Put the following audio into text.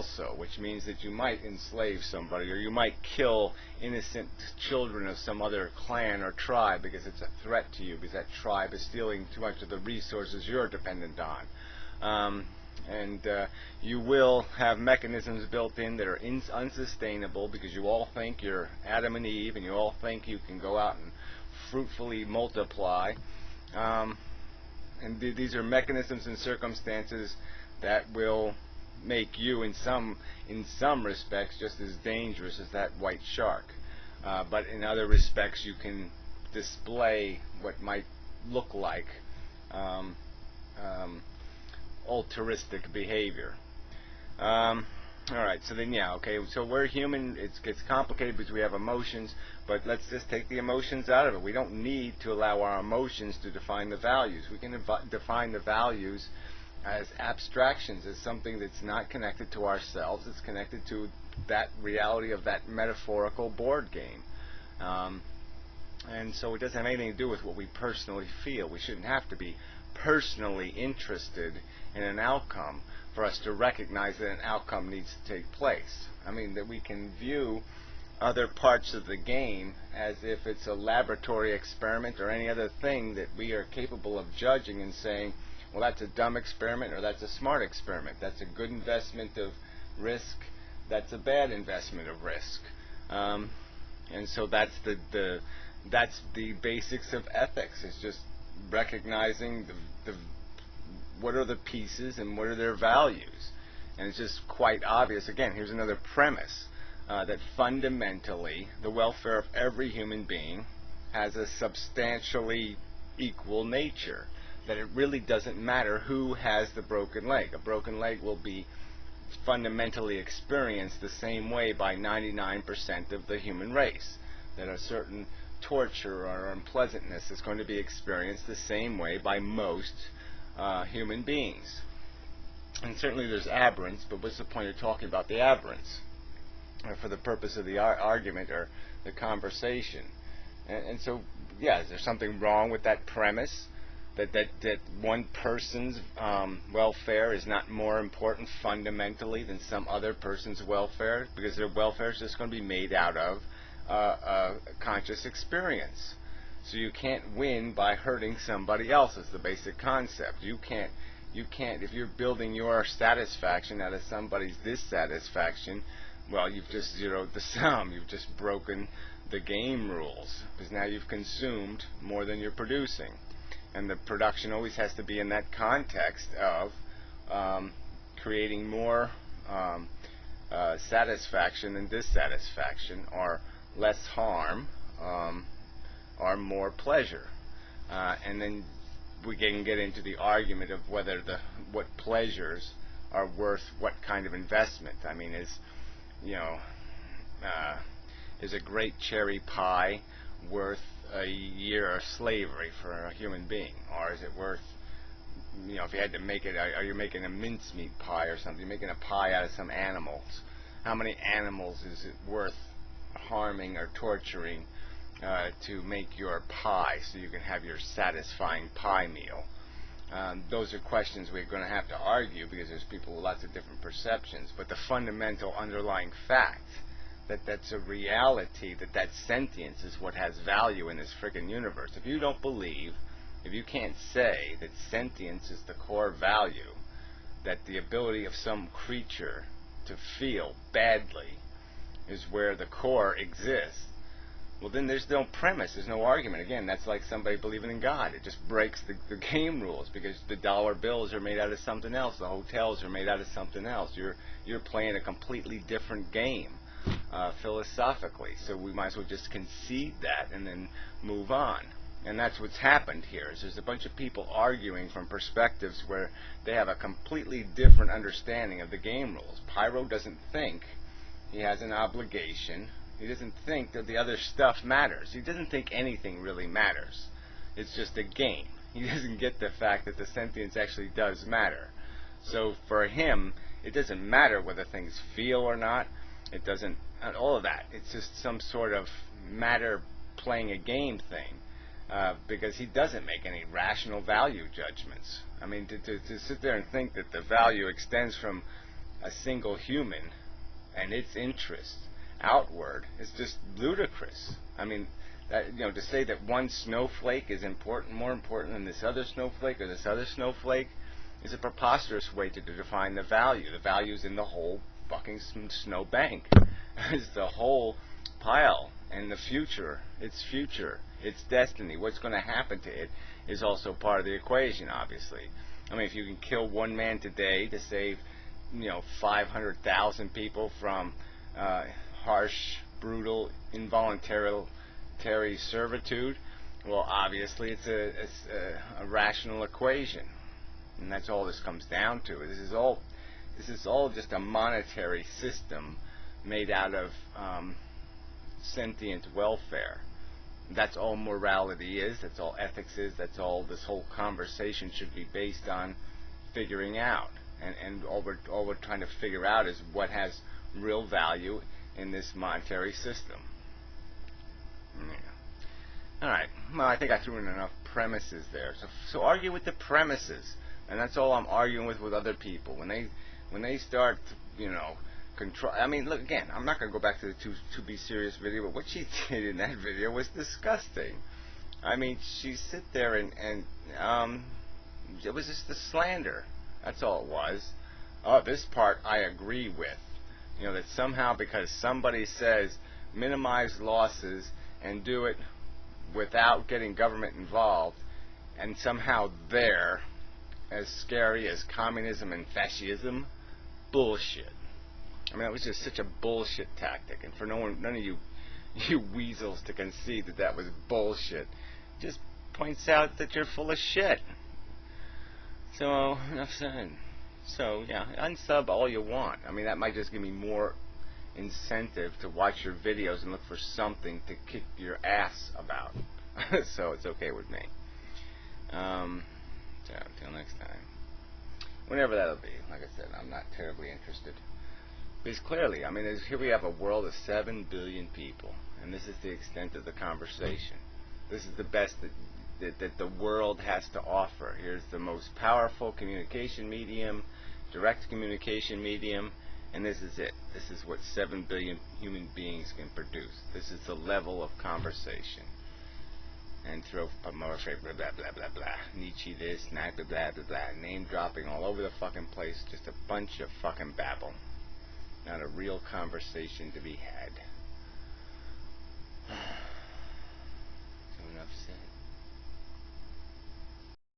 also, which means that you might enslave somebody, or you might kill innocent children of some other clan or tribe because it's a threat to you, because that tribe is stealing too much of the resources you're dependent on. You will have mechanisms built in that are unsustainable, because you all think you're Adam and Eve, and you all think you can go out and fruitfully multiply. These are mechanisms and circumstances that will make you, in some respects, just as dangerous as that white shark. But in other respects, you can display what might look like altruistic behavior. Alright, so then so we're human. It gets complicated because we have emotions, but let's just take the emotions out of it. We don't need to allow our emotions to define the values. We can define the values as abstractions, as something that's not connected to ourselves. It's connected to that reality of that metaphorical board game. And so it doesn't have anything to do with what we personally feel. We shouldn't have to be personally interested in an outcome for us to recognize that an outcome needs to take place. I mean, that we can view other parts of the game as if it's a laboratory experiment or any other thing that we are capable of judging and saying, well, that's a dumb experiment, or that's a smart experiment. That's a good investment of risk. That's a bad investment of risk. And so that's the basics of ethics. It's just recognizing what are the pieces and what are their values. And it's just quite obvious. Again, here's another premise, that fundamentally the welfare of every human being has a substantially equal nature. That it really doesn't matter who has the broken leg. A broken leg will be fundamentally experienced the same way by 99% of the human race. That a certain torture or unpleasantness is going to be experienced the same way by most human beings. And certainly there's aberrants, but what's the point of talking about the aberrants for the purpose of the argument or the conversation? And so, is there something wrong with that premise? That one person's welfare is not more important fundamentally than some other person's welfare, because their welfare is just going to be made out of a conscious experience. So you can't win by hurting somebody else. Is the basic concept. You can't, if you're building your satisfaction out of somebody's dissatisfaction, well, you've just zeroed the sum. You've just broken the game rules, because now you've consumed more than you're producing. And the production always has to be in that context of creating more satisfaction than dissatisfaction, or less harm, or more pleasure. And then we can get into the argument of whether what pleasures are worth what kind of investment. I mean, is a great cherry pie worth a year of slavery for a human being? Or is it worth, if you had to make it, are you making a mincemeat pie or something? You're making a pie out of some animals. How many animals is it worth harming or torturing to make your pie so you can have your satisfying pie meal? Those are questions we're going to have to argue, because there's people with lots of different perceptions. But the fundamental underlying fact that's a reality, that sentience is what has value in this friggin' universe. If you don't believe, if you can't say that sentience is the core value, that the ability of some creature to feel badly is where the core exists, well, then there's no premise, there's no argument. Again, that's like somebody believing in God. It just breaks the game rules, because the dollar bills are made out of something else. The hotels are made out of something else. You're playing a completely different game. Philosophically, so we might as well just concede that and then move on. And that's what's happened here. Is there's a bunch of people arguing from perspectives where they have a completely different understanding of the game rules. Pyrrho doesn't think he has an obligation. He doesn't think that the other stuff matters. He doesn't think anything really matters. It's just a game. He doesn't get the fact that the sentience actually does matter. So for him, it doesn't matter whether things feel or not. It doesn't, all of that. It's just some sort of matter playing a game thing, because he doesn't make any rational value judgments. I mean, to sit there and think that the value extends from a single human and its interest outward is just ludicrous. I mean, that, to say that one snowflake is more important than this other snowflake or this other snowflake is a preposterous way to define the value. The value is in the whole fucking snow bank. It's the whole pile and the future, its destiny, what's going to happen to it is also part of the equation, obviously. I mean, if you can kill one man today to save 500,000 people from harsh, brutal, involuntary servitude, well, obviously it's a rational equation, and that's all this comes down to. This is all just a monetary system made out of sentient welfare. That's all morality is. That's all ethics is. That's all this whole conversation should be based on figuring out. And all we're trying to figure out is what has real value in this monetary system. Yeah. All right. Well, I think I threw in enough premises there. So argue with the premises, and that's all I'm arguing with other people. When they start, control. I mean, look again. I'm not going to go back to the to be serious video, but what she did in that video was disgusting. I mean, she sit there and it was just a slander. That's all it was. Oh, this part I agree with. That somehow because somebody says minimize losses and do it without getting government involved, and somehow they're as scary as communism and fascism, bullshit. I mean, that was just such a bullshit tactic, and for none of you weasels to concede that was bullshit, just points out that you're full of shit. So, enough said. So, yeah, unsub all you want. I mean, that might just give me more incentive to watch your videos and look for something to kick your ass about. So, it's okay with me. So, until next time. Whenever that'll be. Like I said, I'm not terribly interested. Because clearly, I mean, here we have a world of 7 billion people, and this is the extent of the conversation. This is the best that the world has to offer. Here's the most powerful communication medium, direct communication medium, and this is it. This is what 7 billion human beings can produce. This is the level of conversation. Anthropomorphic, blah, blah, blah, blah, blah. Nietzsche this, blah, blah, blah, blah, blah. Name dropping all over the fucking place. Just a bunch of fucking babble. Not a real conversation to be had. So enough said.